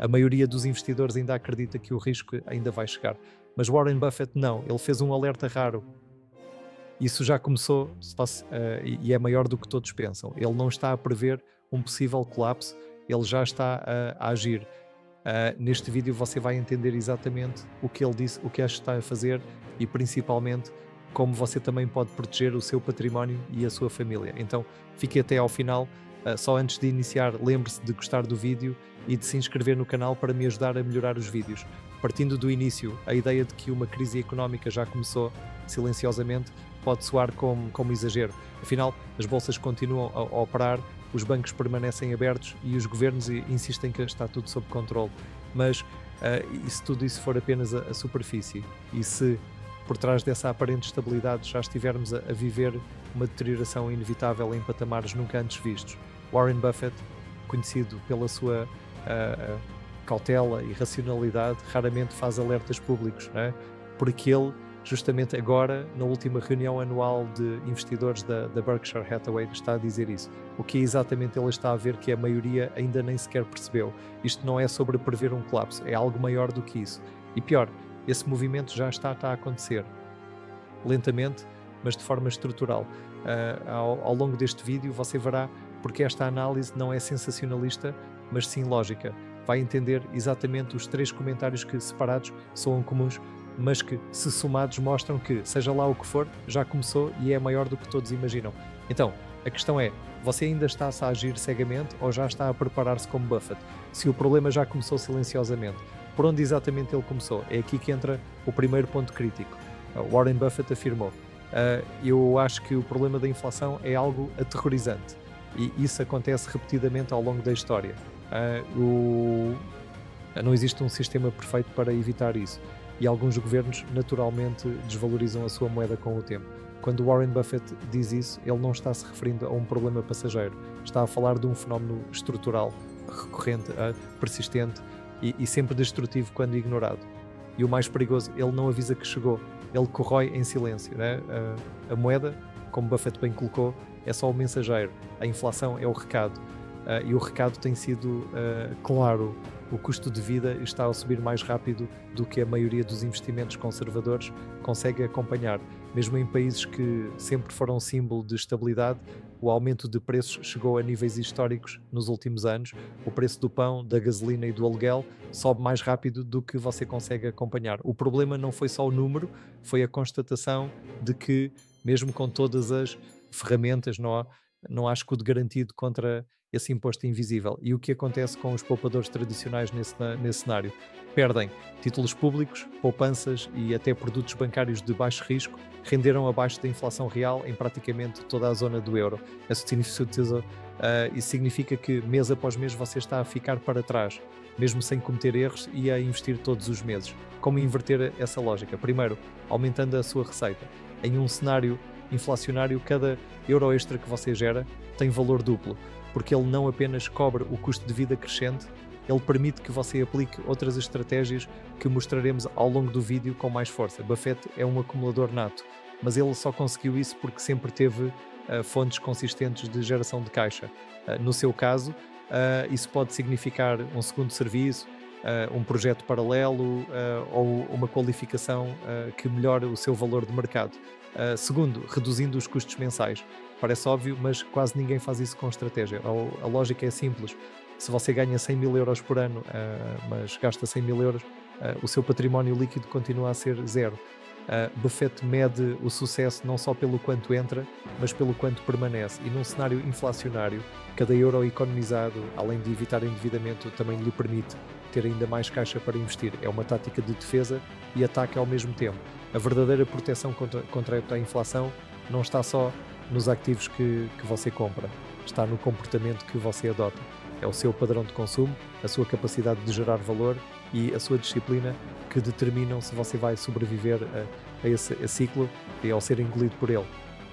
A maioria dos investidores ainda acredita que o risco ainda vai chegar. Mas Warren Buffett não, ele fez um alerta raro. Isso já começou e é maior do que todos pensam. Ele não está a prever um possível colapso, ele já está a agir. Neste vídeo você vai entender exatamente o que ele disse, o que está a fazer e principalmente como você também pode proteger o seu património e a sua família. Então fique até ao final. Só antes de iniciar, lembre-se de gostar do vídeo e de se inscrever no canal para me ajudar a melhorar os vídeos. Partindo do início, a ideia de que uma crise económica já começou silenciosamente pode soar como exagero. Afinal, as bolsas continuam a operar, os bancos permanecem abertos e os governos insistem que está tudo sob controle. Mas e se tudo isso for apenas a superfície? E se por trás dessa aparente estabilidade já estivermos a viver uma deterioração inevitável em patamares nunca antes vistos? Warren Buffett, conhecido pela sua cautela e racionalidade, raramente faz alertas públicos, não é? Porque ele, justamente agora, na última reunião anual de investidores da Berkshire Hathaway, está a dizer isso. O que exatamente ele está a ver que a maioria ainda nem sequer percebeu. Isto não é sobre prever um colapso, é algo maior do que isso. E pior, esse movimento já está a acontecer. Lentamente, mas de forma estrutural. Ao longo deste vídeo você verá porque esta análise não é sensacionalista, mas sim lógica. Vai entender exatamente os 3 comentários que separados soam comuns, mas que, se somados, mostram que, seja lá o que for, já começou e é maior do que todos imaginam. Então, a questão é, você ainda está-se a agir cegamente ou já está a preparar-se como Buffett? Se o problema já começou silenciosamente, por onde exatamente ele começou? É aqui que entra o primeiro ponto crítico. Warren Buffett afirmou: eu acho que o problema da inflação é algo aterrorizante e isso acontece repetidamente ao longo da história. Não existe um sistema perfeito para evitar isso e alguns governos naturalmente desvalorizam a sua moeda com o tempo. Quando Warren Buffett diz isso, ele não está se referindo a um problema passageiro, está a falar de um fenómeno estrutural, recorrente, persistente e sempre destrutivo quando ignorado. E o mais perigoso, ele não avisa que chegou, ele corrói em silêncio, né? A moeda, como Buffett bem colocou, é só o mensageiro, a inflação é o recado. E o recado tem sido claro: o custo de vida está a subir mais rápido do que a maioria dos investimentos conservadores consegue acompanhar. Mesmo em países que sempre foram símbolo de estabilidade, o aumento de preços chegou a níveis históricos nos últimos anos. O preço do pão, da gasolina e do aluguel sobe mais rápido do que você consegue acompanhar. O problema não foi só o número, foi a constatação de que, mesmo com todas as ferramentas, não há escudo garantido contra esse imposto invisível. E o que acontece com os poupadores tradicionais nesse cenário? Perdem títulos públicos, poupanças e até produtos bancários de baixo risco, renderam abaixo da inflação real em praticamente toda a zona do euro. Isso significa que mês após mês você está a ficar para trás, mesmo sem cometer erros e a investir todos os meses. Como inverter essa lógica? Primeiro, aumentando a sua receita. Em um cenário inflacionário, cada euro extra que você gera tem valor duplo, porque ele não apenas cobre o custo de vida crescente, ele permite que você aplique outras estratégias que mostraremos ao longo do vídeo com mais força. Buffett é um acumulador nato, mas ele só conseguiu isso porque sempre teve fontes consistentes de geração de caixa. No seu caso, isso pode significar um segundo serviço, um projeto paralelo ou uma qualificação que melhore o seu valor de mercado. Segundo, reduzindo os custos mensais. Parece óbvio, mas quase ninguém faz isso com estratégia. A lógica é simples. Se você ganha 100 mil euros por ano, mas gasta 100 mil euros, o seu património líquido continua a ser zero. Buffett mede o sucesso não só pelo quanto entra, mas pelo quanto permanece. E num cenário inflacionário, cada euro economizado, além de evitar endividamento, também lhe permite ter ainda mais caixa para investir. É uma tática de defesa e ataque ao mesmo tempo. A verdadeira proteção contra a inflação não está só nos ativos que você compra, está no comportamento que você adota. É o seu padrão de consumo, a sua capacidade de gerar valor e a sua disciplina que determinam se você vai sobreviver a esse ciclo e ao ser engolido por ele.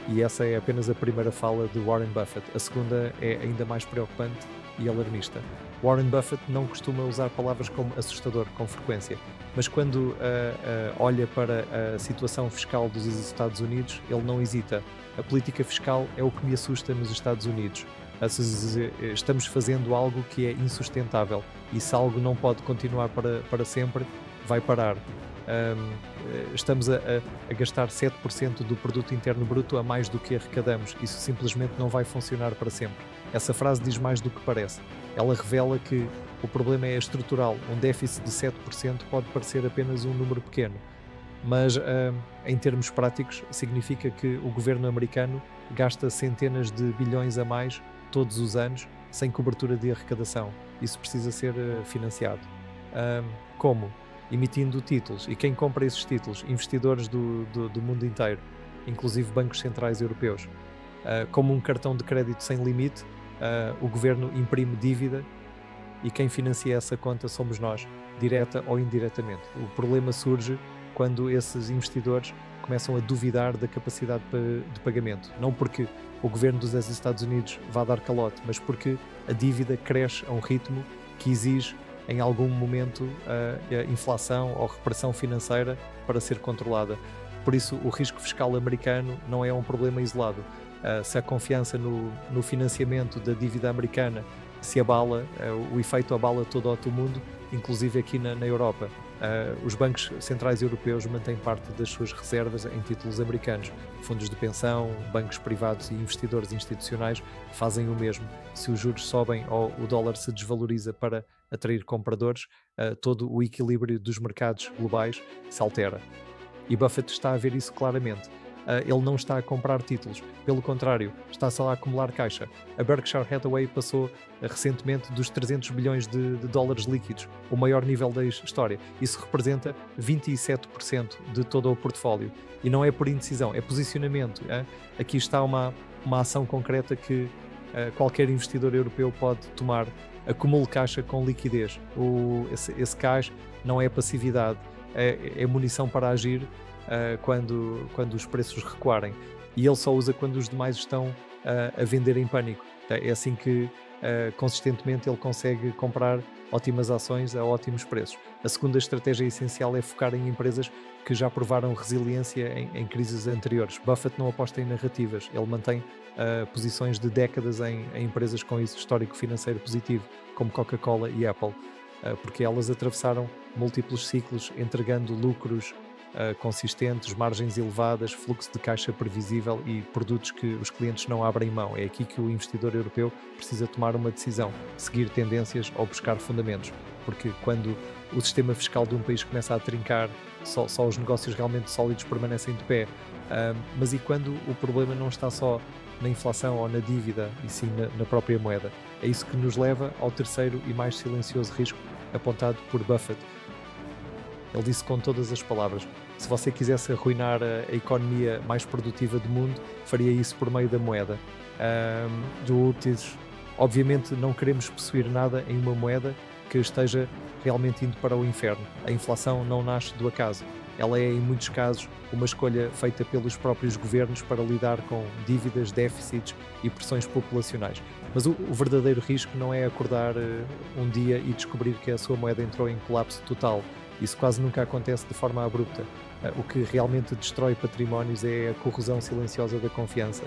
E essa é apenas a primeira fala de Warren Buffett. A segunda é ainda mais preocupante e alarmista. Warren Buffett não costuma usar palavras como assustador com frequência, mas quando olha para a situação fiscal dos Estados Unidos, ele não hesita. A política fiscal é o que me assusta nos Estados Unidos. Estamos fazendo algo que é insustentável e se algo não pode continuar para sempre, vai parar. Estamos a gastar 7% do produto interno bruto a mais do que arrecadamos. Isso simplesmente não vai funcionar para sempre. Essa frase diz mais do que parece. Ela revela que o problema é estrutural. Um déficit de 7% pode parecer apenas um número pequeno, mas em termos práticos significa que o governo americano gasta centenas de bilhões a mais todos os anos sem cobertura de arrecadação. Isso precisa ser financiado. Como? Emitindo títulos. E quem compra esses títulos? Investidores do mundo inteiro, inclusive bancos centrais europeus. Como um cartão de crédito sem limite, o governo imprime dívida e quem financia essa conta somos nós, direta ou indiretamente. O problema surge quando esses investidores começam a duvidar da capacidade de pagamento. Não porque o governo dos Estados Unidos vá dar calote, mas porque a dívida cresce a um ritmo que exige em algum momento a inflação ou repressão financeira para ser controlada. Por isso, o risco fiscal americano não é um problema isolado. Se a confiança no financiamento da dívida americana se abala, o efeito abala todo o mundo, inclusive aqui na Europa. Os bancos centrais europeus mantêm parte das suas reservas em títulos americanos. Fundos de pensão, bancos privados e investidores institucionais fazem o mesmo. Se os juros sobem ou o dólar se desvaloriza para atrair compradores, todo o equilíbrio dos mercados globais se altera. E Buffett está a ver isso claramente. Ele não está a comprar títulos, pelo contrário, está só a acumular caixa. A Berkshire Hathaway passou recentemente dos 300 bilhões de dólares líquidos, o maior nível da história. Isso representa 27% de todo o portfólio. E não é por indecisão, é posicionamento. Aqui está uma ação concreta que qualquer investidor europeu pode tomar. Acumule caixa com liquidez. Esse caixa não é passividade, é munição para agir quando os preços recuarem, e ele só usa quando os demais estão a vender em pânico. É assim que consistentemente ele consegue comprar ótimas ações a ótimos preços. A segunda estratégia essencial é focar em empresas que já provaram resiliência em crises anteriores. Buffett não aposta em narrativas, ele mantém posições de décadas em empresas com histórico financeiro positivo, como Coca-Cola e Apple, porque elas atravessaram múltiplos ciclos, entregando lucros consistentes, margens elevadas, fluxo de caixa previsível e produtos que os clientes não abrem mão. É aqui que o investidor europeu precisa tomar uma decisão, seguir tendências ou buscar fundamentos, porque quando o sistema fiscal de um país começa a trincar, só os negócios realmente sólidos permanecem de pé. Mas e quando o problema não está só na inflação ou na dívida, e sim na própria moeda? É isso que nos leva ao terceiro e mais silencioso risco apontado por Buffett. Ele disse com todas as palavras: se você quisesse arruinar a economia mais produtiva do mundo, faria isso por meio da moeda. Obviamente não queremos possuir nada em uma moeda que esteja realmente indo para o inferno. A inflação não nasce do acaso. Ela é, em muitos casos, uma escolha feita pelos próprios governos para lidar com dívidas, déficits e pressões populacionais. Mas o verdadeiro risco não é acordar um dia e descobrir que a sua moeda entrou em colapso total. Isso quase nunca acontece de forma abrupta. O que realmente destrói patrimónios é a corrosão silenciosa da confiança.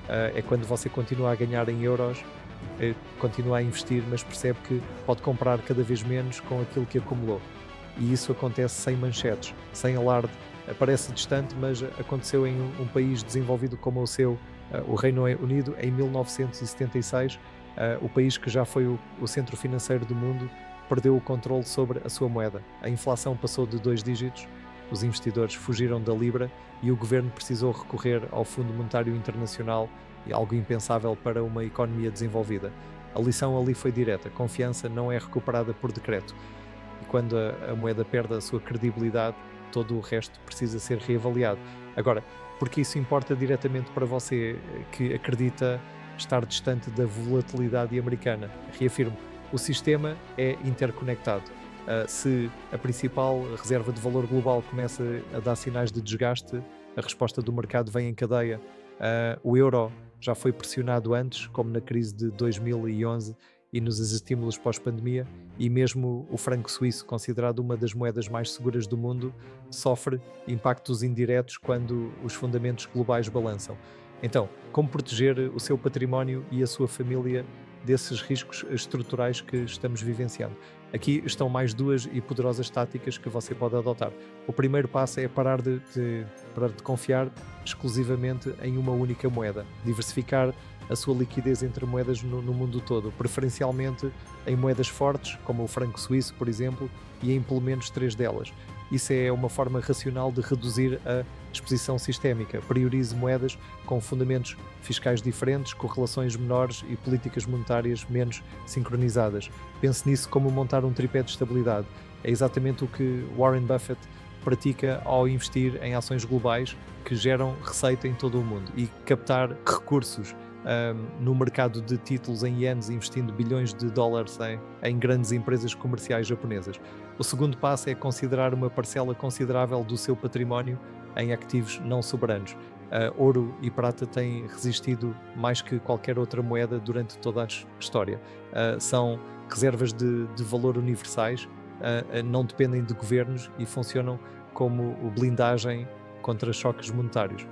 É quando você continua a ganhar em euros, continua a investir, mas percebe que pode comprar cada vez menos com aquilo que acumulou. E isso acontece sem manchetes, sem alarde. Parece distante, mas aconteceu em um país desenvolvido como o seu, o Reino Unido, em 1976, o país que já foi o centro financeiro do mundo, perdeu o controle sobre a sua moeda. A inflação passou de 2 dígitos, os investidores fugiram da Libra e o governo precisou recorrer ao Fundo Monetário Internacional, algo impensável para uma economia desenvolvida. A lição ali foi direta: confiança não é recuperada por decreto. E quando a moeda perde a sua credibilidade, todo o resto precisa ser reavaliado. Agora, porque isso importa diretamente para você que acredita estar distante da volatilidade americana? Reafirmo, o sistema é interconectado. Se a principal reserva de valor global começa a dar sinais de desgaste, a resposta do mercado vem em cadeia. O euro já foi pressionado antes, como na crise de 2011 e nos estímulos pós-pandemia, e mesmo o franco suíço, considerado uma das moedas mais seguras do mundo, sofre impactos indiretos quando os fundamentos globais balançam. Então, como proteger o seu património e a sua família desses riscos estruturais que estamos vivenciando? Aqui estão mais duas e poderosas táticas que você pode adotar. O primeiro passo é parar de confiar exclusivamente em uma única moeda, diversificar a sua liquidez entre moedas no mundo todo, preferencialmente em moedas fortes, como o franco suíço, por exemplo, e em pelo menos três delas. Isso é uma forma racional de reduzir a exposição sistémica. Priorize moedas com fundamentos fiscais diferentes, correlações menores e políticas monetárias menos sincronizadas. Pense nisso como montar um tripé de estabilidade. É exatamente o que Warren Buffett pratica ao investir em ações globais que geram receita em todo o mundo e captar recursos no mercado de títulos em ienes, investindo bilhões de dólares em grandes empresas comerciais japonesas. O segundo passo é considerar uma parcela considerável do seu património em ativos não soberanos. Ouro e prata têm resistido mais que qualquer outra moeda durante toda a história. São reservas de valor universais, não dependem de governos e funcionam como blindagem contra choques monetários.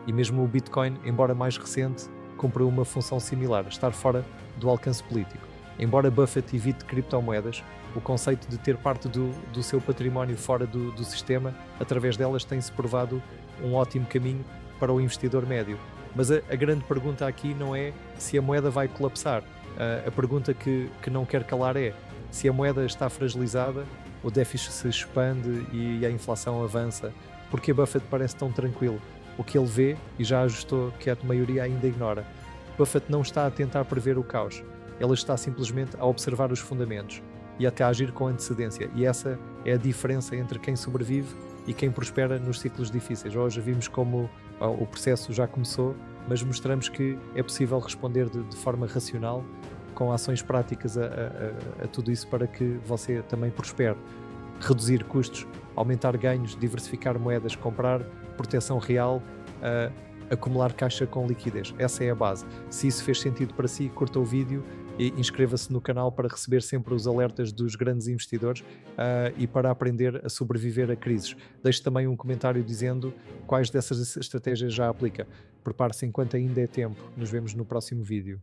E mesmo o Bitcoin, embora mais recente, cumpriu uma função similar, estar fora do alcance político. Embora Buffett evite criptomoedas, o conceito de ter parte do seu património fora do sistema, através delas tem-se provado um ótimo caminho para o investidor médio. Mas a grande pergunta aqui não é se a moeda vai colapsar. A pergunta que não quer calar é se a moeda está fragilizada, o déficit se expande e a inflação avança. Porque Buffett parece tão tranquilo? O que ele vê, e já ajustou que a maioria ainda ignora. Buffett não está a tentar prever o caos. Ele está simplesmente a observar os fundamentos e até a agir com antecedência. E essa é a diferença entre quem sobrevive e quem prospera nos ciclos difíceis. Hoje vimos como o processo já começou, mas mostramos que é possível responder de forma racional, com ações práticas a tudo isso para que você também prospere. Reduzir custos, aumentar ganhos, diversificar moedas, comprar proteção real, acumular caixa com liquidez. Essa é a base. Se isso fez sentido para si, curta o vídeo e inscreva-se no canal para receber sempre os alertas dos grandes investidores e para aprender a sobreviver a crises. Deixe também um comentário dizendo quais dessas estratégias já aplica. Prepare-se enquanto ainda é tempo. Nos vemos no próximo vídeo.